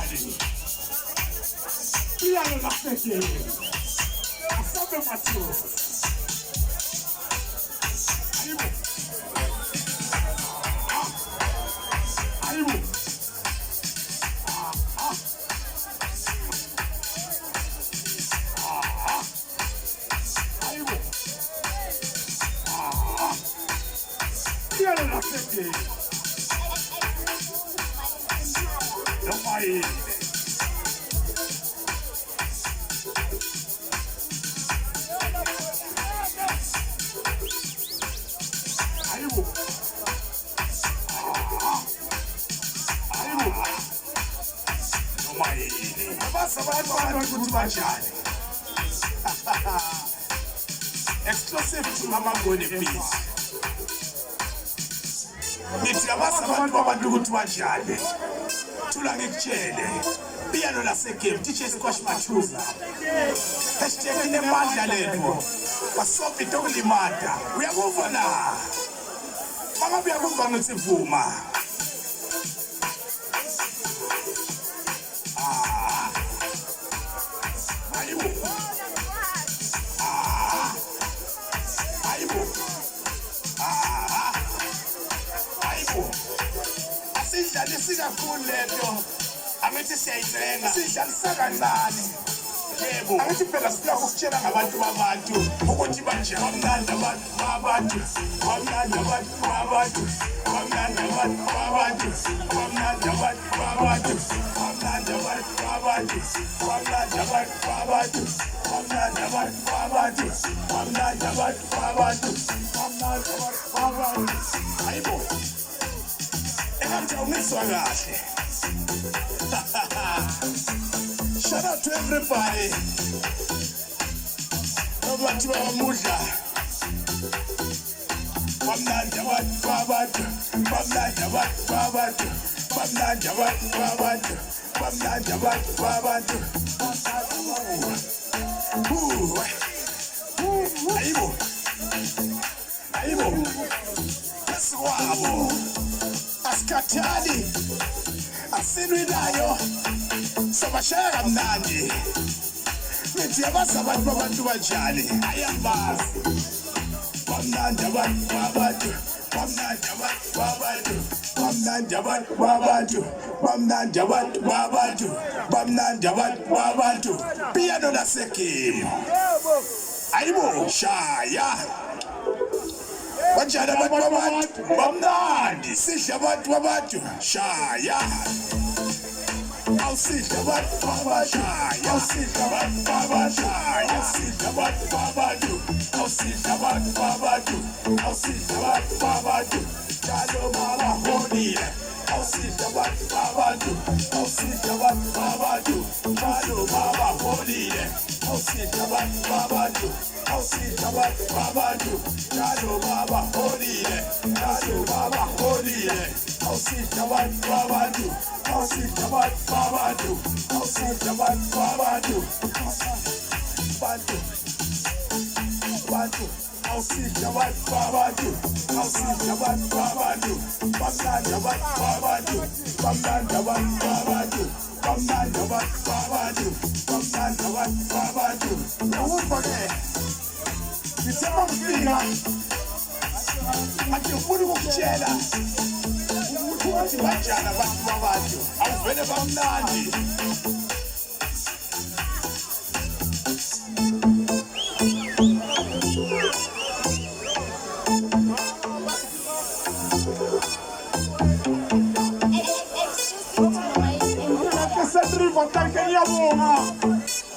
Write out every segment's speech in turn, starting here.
Jali. Piano la fête. Assemble Mathieu. Aïbo. Aïbo. Aïbo. Piano la fête. Aïe. Aïbo. Aïbo. Nomaili. Abasa abantu ukuthi bajani. Exclusive to Mama Ngone please. Ngithi abasa abantu ukuthi bajani. Thula ngikutshele. Piano laseGame DJ Squash Machuza. Hashtag inemandla lethu. Basophi tokulimata. Uyakuva la. Mama uyakuva ngitsivuma. Ayibo. Ayibo. Ayibo. Asidlale sikakhulu lento. Angithi siyayithenga sidlalisa kancane yebo angithi phela sifuna ukutshela ngabantu babantu ukuthi banje bamnandi abantu bamnandi abantu bamnandi abantu bamnandi abantu bamnandi abantu bamnandi abantu bamnandi abantu bamnandi abantu bamnandi abantu ayibo engathi awungizwa kahle. Shout out to everybody. Abantu bamudla. Bamnandi abantu. Bamnandi abantu. Bamnandi abantu. Bamnandi abantu. Ayibo. Ayibo. Asiwabo. Asikhathali. Asinwilayo. Sabashaya kamnandi. Nithi yabaza abantu bajali. Ayambazi. Bamnandi abantu. Bamnandi abantu. Bamnandi abantu. Bamnandi abantu. Bamnandi abantu. Piano laseGame. Ayibo shaya. Banjani abantu. Bamnandi. Sidla abantu. Shaya. Ausidla abantu. Ausidla abantu. Jalo mama honile. Ausidla abantu. Jalo mama honile. Ausidla abantu. Jalo mama honile. Ausidla abantu. Ukuthi bajani abantu babantu awuvele bamnandi.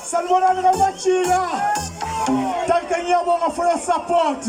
Salmonani Ramachina. Thank you for your support.